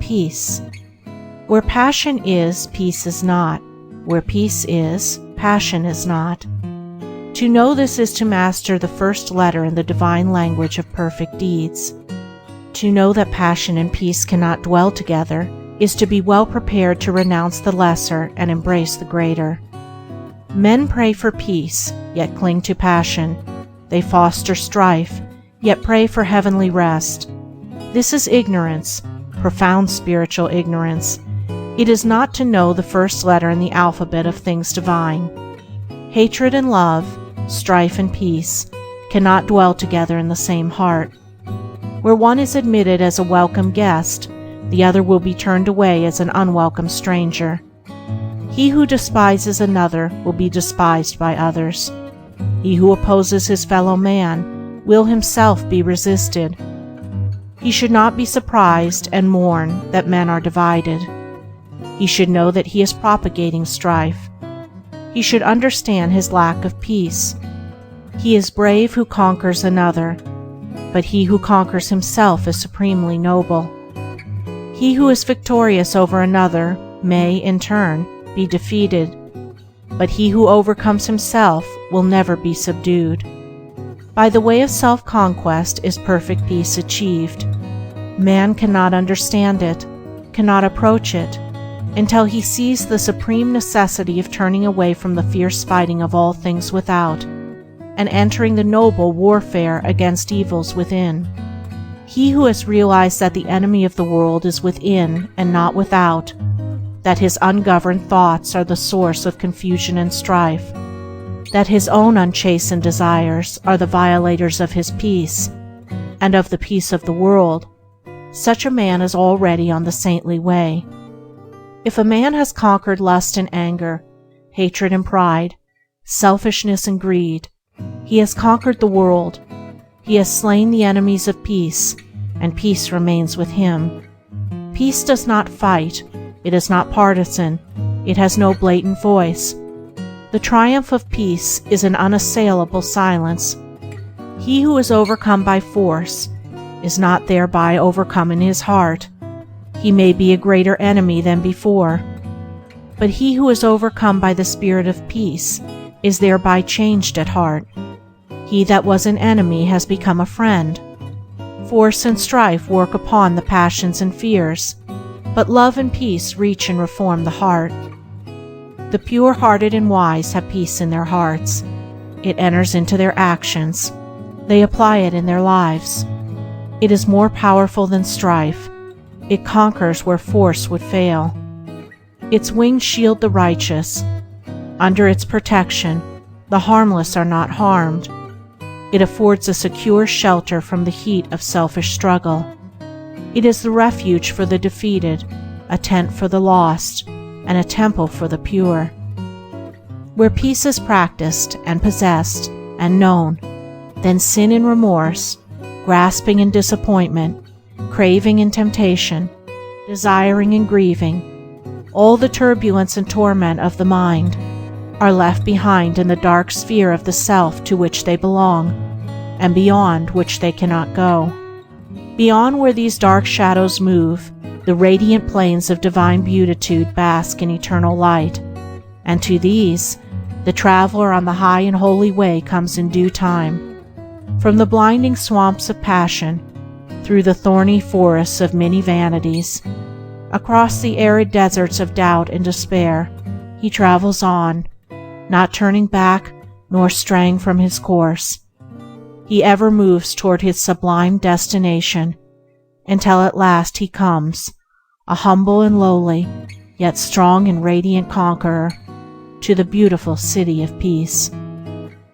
peace. Where passion is, peace is not. Where peace is, passion is not. To know this is to master the first letter in the divine language of perfect deeds. To know that passion and peace cannot dwell together is to be well prepared to renounce the lesser and embrace the greater. Men pray for peace, yet cling to passion. They foster strife, yet pray for heavenly rest. This is ignorance, profound spiritual ignorance. It is not to know the first letter in the alphabet of things divine. Hatred and love, strife and peace, cannot dwell together in the same heart. Where one is admitted as a welcome guest, the other will be turned away as an unwelcome stranger. He who despises another will be despised by others. He who opposes his fellow man will himself be resisted. He should not be surprised and mourn that men are divided. He should know that he is propagating strife. He should understand his lack of peace. He is brave who conquers another, but he who conquers himself is supremely noble. He who is victorious over another may, in turn, be defeated, but he who overcomes himself will never be subdued. By the way of self-conquest is perfect peace achieved. Man cannot understand it, cannot approach it, until he sees the supreme necessity of turning away from the fierce fighting of all things without, and entering the noble warfare against evils within. He who has realized that the enemy of the world is within and not without, that his ungoverned thoughts are the source of confusion and strife, that his own unchastened desires are the violators of his peace, and of the peace of the world, such a man is already on the saintly way. If a man has conquered lust and anger, hatred and pride, selfishness and greed, he has conquered the world. He has slain the enemies of peace, and peace remains with him. Peace does not fight. It is not partisan. It has no blatant voice. The triumph of peace is an unassailable silence. He who is overcome by force is not thereby overcome in his heart. He may be a greater enemy than before, but he who is overcome by the spirit of peace is thereby changed at heart. He that was an enemy has become a friend. Force and strife work upon the passions and fears, but love and peace reach and reform the heart. The pure-hearted and wise have peace in their hearts. It enters into their actions. They apply it in their lives. It is more powerful than strife. It conquers where force would fail. Its wings shield the righteous. Under its protection, the harmless are not harmed. It affords a secure shelter from the heat of selfish struggle. It is the refuge for the defeated, a tent for the lost, and a temple for the pure. Where peace is practiced and possessed and known, then sin and remorse, grasping and disappointment, craving and temptation, desiring and grieving, all the turbulence and torment of the mind, are left behind in the dark sphere of the self to which they belong, and beyond which they cannot go. Beyond where these dark shadows move, the radiant plains of divine beatitude bask in eternal light, and to these, the traveler on the high and holy way comes in due time. From the blinding swamps of passion, through the thorny forests of many vanities, across the arid deserts of doubt and despair, he travels on, not turning back nor straying from his course. He ever moves toward his sublime destination, until at last he comes, a humble and lowly, yet strong and radiant conqueror, to the beautiful city of peace.